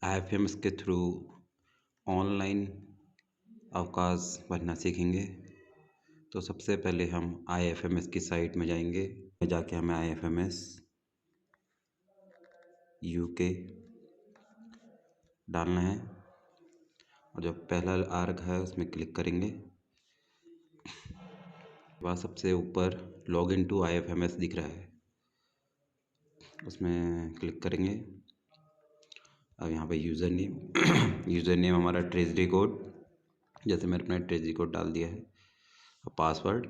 IFMS के through online अवकाश भरना सीखेंगे। तो सबसे पहले हम IFMS की साइट में जाएंगे। जाके हमें IFMS UK डालना है और जो पहला आर्क है उसमें क्लिक करेंगे। वहाँ सबसे ऊपर लॉग इन टू IFMS दिख रहा है, उसमें क्लिक करेंगे। अब यहाँ पे यूज़र नेम हमारा ट्रेजरी कोड, जैसे मैंने अपना ट्रेजरी कोड डाल दिया है, और पासवर्ड।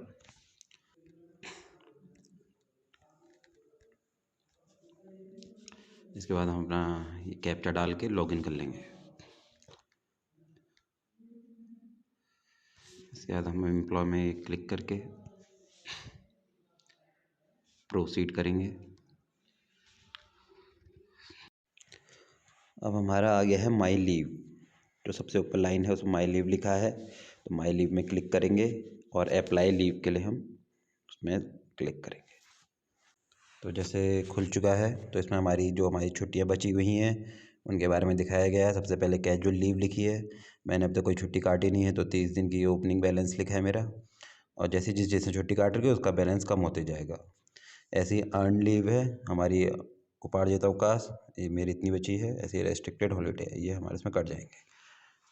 इसके बाद हम अपना ये कैप्चा डाल के लॉगिन कर लेंगे। इसके बाद हम एम्प्लॉय में क्लिक करके प्रोसीड करेंगे। अब हमारा आ गया है माई लीव, जो सबसे ऊपर लाइन है उसमें माई लीव लिखा है, तो माई लीव में क्लिक करेंगे और अप्लाई लीव के लिए हम उसमें क्लिक करेंगे। तो जैसे खुल चुका है, तो इसमें हमारी छुट्टियां बची हुई हैं उनके बारे में दिखाया गया है। सबसे पहले कैजुअल लीव लिखी है, मैंने अब तक कोई छुट्टी काटी नहीं है, तो 30 दिन की ओपनिंग बैलेंस लिखा है मेरा, और जैसे छुट्टी काट रही है उसका बैलेंस कम होते जाएगा। ऐसी अर्न लीव है हमारी उपार्जित अवकाश, ये मेरी इतनी बची है। ऐसी रेस्ट्रिक्टेड हॉलीडे है, ये हमारे इसमें कट जाएंगे।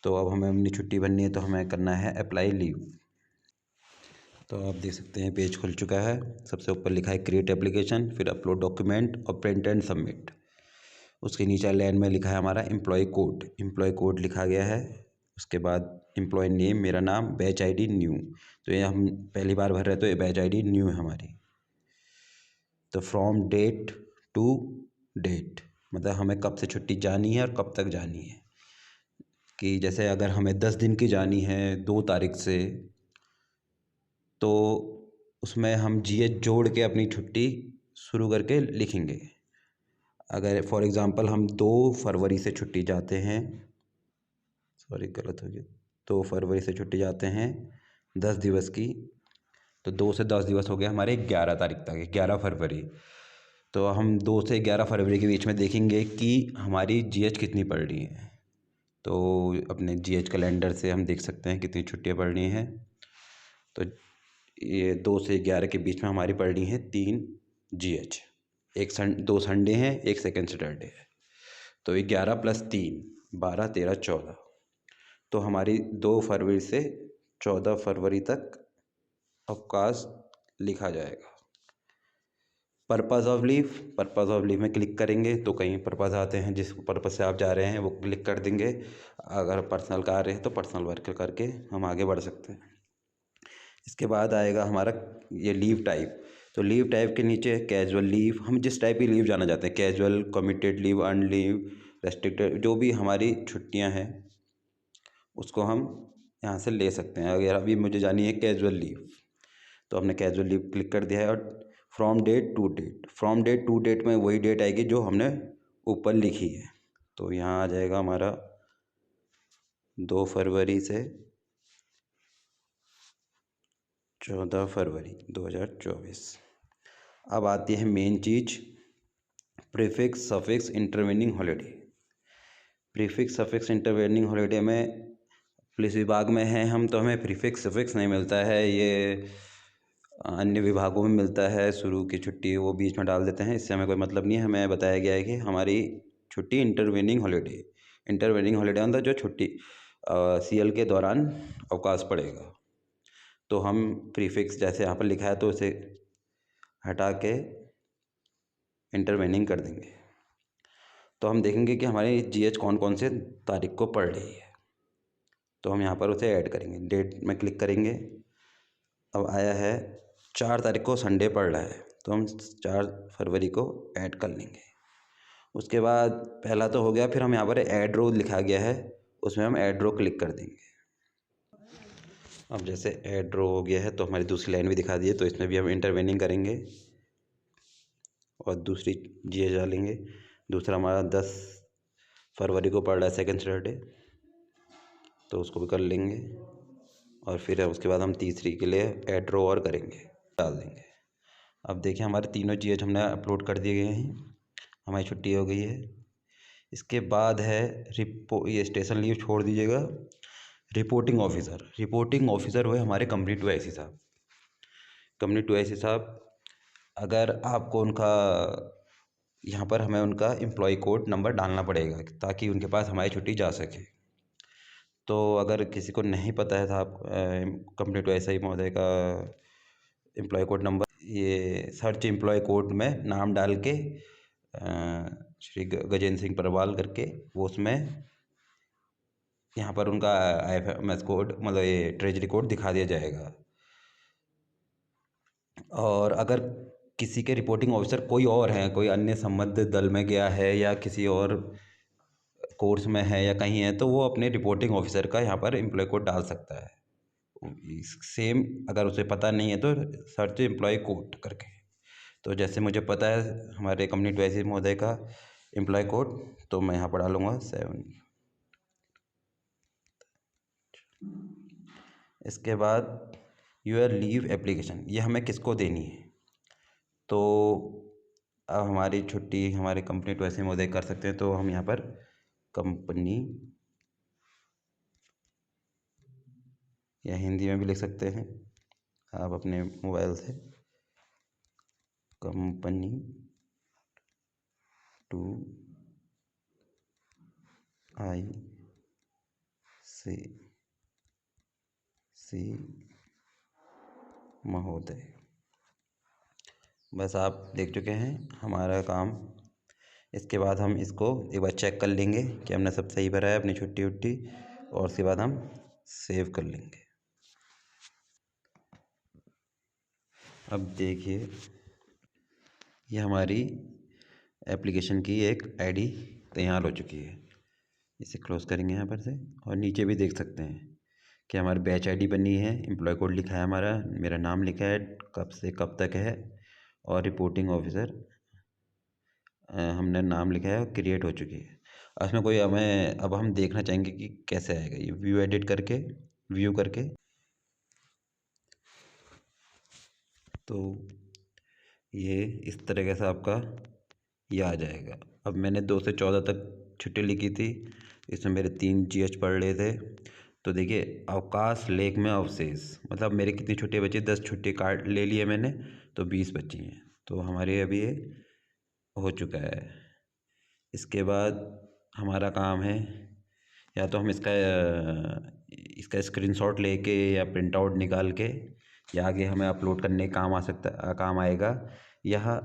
तो अब हमें अपनी छुट्टी बननी है, तो हमें करना है अप्लाई लीव। तो आप देख सकते हैं पेज खुल चुका है। सबसे ऊपर लिखा है क्रिएट एप्लीकेशन, फिर अपलोड डॉक्यूमेंट और प्रिंट एंड सबमिट। उसके नीचे लाइन में लिखा है हमारा एम्प्लॉय कोड लिखा गया है। उसके बाद एम्प्लॉय नेम, मेरा नाम, बैच आईडी न्यू, तो ये हम पहली बार भर रहे हैं तो ये बैच आईडी न्यू है हमारी। तो फ्रॉम डेट टू डेट, मतलब हमें कब से छुट्टी जानी है और कब तक जानी है। कि जैसे अगर हमें 10 दिन की जानी है 2 तारीख से, तो उसमें हम GH जोड़ के अपनी छुट्टी शुरू करके लिखेंगे। अगर फॉर एग्ज़ाम्पल हम 2 फरवरी से छुट्टी जाते हैं, सॉरी गलत हो गया, 2 फरवरी से छुट्टी जाते हैं 10 दिवस की, तो 2 से 10 दिवस हो गए हमारे 11 तारीख तक, 11 फरवरी। तो हम 2 से 11 फरवरी के बीच में देखेंगे कि हमारी GH कितनी पड़ रही है। तो अपने GH कैलेंडर से हम देख सकते हैं कितनी छुट्टियाँ पड़ रही हैं। तो ये 2 से 11 के बीच में हमारी पड़ रही हैं 3 GH। 2 संडे हैं, 1 सेकेंड सैटरडे है, तो 11 + 3 12 13 14। तो हमारी 2 फरवरी से 14 फरवरी तक अवकाश लिखा जाएगा। पर्पज़ ऑफ लीव में क्लिक करेंगे तो कई पर्पज़ आते हैं, जिस पर्पज़ से आप जा रहे हैं वो क्लिक कर देंगे। अगर पर्सनल कार्य है तो पर्सनल वर्क करके हम आगे बढ़ सकते हैं। इसके बाद आएगा हमारा ये लीव टाइप। तो लीव टाइप के नीचे कैजुअल लीव, हम जिस टाइप की लीव जाना चाहते हैं, casual, committed leave, earn leave, restricted, जो भी हमारी छुट्टियां हैं उसको हम यहाँ से ले सकते हैं। अगर अभी मुझे जानी है कैजुअल लीव, तो हमने कैजुअल लीव क्लिक कर दिया है। और फ्रॉम डेट टू डेट में वही डेट आएगी जो हमने ऊपर लिखी है। तो यहाँ आ जाएगा हमारा 2 फरवरी से 14 फरवरी 2024। अब आती है मेन चीज़, prefix suffix intervening holiday. Prefix suffix intervening holiday में पुलिस विभाग में हैं हम, तो हमें प्रीफिक्स सफिक्स नहीं मिलता है, ये अन्य विभागों में मिलता है। शुरू की छुट्टी वो बीच में डाल देते हैं, इससे हमें कोई मतलब नहीं है। हमें बताया गया है कि हमारी छुट्टी इंटरवेनिंग हॉलीडे अंदर जो छुट्टी CL के दौरान अवकाश पड़ेगा। तो हम प्रीफिक्स जैसे यहाँ पर लिखा है तो उसे हटा के इंटरवेनिंग कर देंगे। तो हम देखेंगे कि हमारी GH कौन कौन से तारीख को पड़ रही है, तो हम यहाँ पर उसे ऐड करेंगे। डेट में क्लिक करेंगे, अब आया है 4 तारीख को संडे पड़ रहा है, तो हम 4 फरवरी को ऐड कर लेंगे। उसके बाद पहला तो हो गया, फिर हम यहाँ पर ऐड रो लिखा गया है, उसमें हम ऐड रो क्लिक कर देंगे। अब जैसे ऐड रो हो गया है तो हमारी दूसरी लाइन भी दिखा दी है, तो इसमें भी हम इंटरवेनिंग करेंगे और दूसरी GH डालेंगे। दूसरा हमारा 10 फरवरी को पड़ रहा है सेकेंड सैटरडे, तो उसको भी कर लेंगे। और फिर उसके बाद हम तीसरी के लिए ऐड रो और करेंगे, डाल देंगे। अब देखिए हमारे तीनों GH हमने अपलोड कर दिए गए हैं, हमारी छुट्टी हो गई है। इसके बाद है ये स्टेशन लीव छोड़ दीजिएगा। रिपोर्टिंग ऑफिसर हुए हमारे कंपनी टू IC साहब। कंपनी टू IC साहब, अगर आपको उनका यहाँ पर हमें उनका एम्प्लॉय कोड नंबर डालना पड़ेगा ताकि उनके पास हमारी छुट्टी जा सके। तो अगर किसी को नहीं पता है साहब कंपनी टू IC महोदय का एम्प्लॉय कोड नंबर, ये सर्च एम्प्लॉय कोड में नाम डाल के श्री गजेंद्र सिंह परवाल करके वो उसमें यहाँ पर उनका IFMS कोड मतलब ये ट्रेजरी कोड दिखा दिया जाएगा। और अगर किसी के रिपोर्टिंग ऑफिसर कोई और हैं, कोई अन्य संबद्ध दल में गया है या किसी और कोर्स में है या कहीं है, तो वो अपने रिपोर्टिंग ऑफिसर का यहाँ पर एम्प्लॉय कोड डाल सकता है। सेम अगर उसे पता नहीं है तो सर्च एम्प्लॉय कोड करके। तो जैसे मुझे पता है हमारे कंपनी टू IC महोदय का एम्प्लॉय कोड, तो मैं यहाँ पर डालूँगा 7। इसके बाद योर लीव एप्लीकेशन, ये हमें किसको देनी है। तो अब हमारी छुट्टी हमारे कंपनी टू IC महोदय कर सकते हैं। तो हम यहाँ पर कंपनी, या हिंदी में भी लिख सकते हैं आप अपने मोबाइल से, कंपनी टू IC महोदय। बस आप देख चुके हैं हमारा काम। इसके बाद हम इसको एक बार चेक कर लेंगे कि हमने सब सही भरा है अपनी छुट्टी उट्टी, और उसके बाद हम सेव कर लेंगे। अब देखिए ये हमारी एप्लीकेशन की एक ID तैयार हो चुकी है। इसे क्लोज करेंगे यहाँ पर से, और नीचे भी देख सकते हैं कि हमारी बैच ID बनी है, एम्प्लॉय कोड लिखा है हमारा, मेरा नाम लिखा है, कब से कब तक है, और रिपोर्टिंग ऑफिसर हमने नाम लिखा है, क्रिएट हो चुकी है। उसमें कोई हमें अब हम देखना चाहेंगे कि कैसे आएगा ये, व्यू एडिट करके, व्यू करके, तो ये इस तरीके से आपका ये आ जाएगा। अब मैंने 2 से 14 तक छुट्टी लिखी थी, इसमें मेरे 3 GH पढ़ रहे थे। तो देखिए अवकाश लेख में अवशेष, मतलब मेरे कितनी छुट्टियाँ बची, 10 छुट्टी काट ले लिए मैंने, तो 20 बची हैं। तो हमारे अभी ये हो चुका है। इसके बाद हमारा काम है, या तो हम इसका स्क्रीनशॉट लेके या प्रिंट आउट निकाल के, या आगे हमें अपलोड करने काम आएगा। यह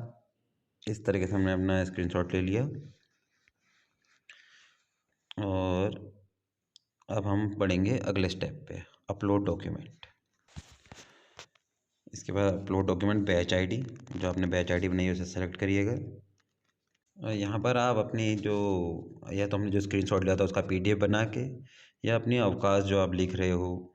इस तरीके से हमने अपना स्क्रीनशॉट ले लिया, और अब हम बढ़ेंगे अगले स्टेप पे, अपलोड डॉक्यूमेंट। इसके बाद अपलोड डॉक्यूमेंट बैच ID, जो आपने बैच ID बनाई है उसे सेलेक्ट करिएगा। यहाँ पर आप अपनी जो, या तो हमने जो स्क्रीनशॉट लिया था उसका PDF बना के, या अपनी अवकाश जो आप लिख रहे हो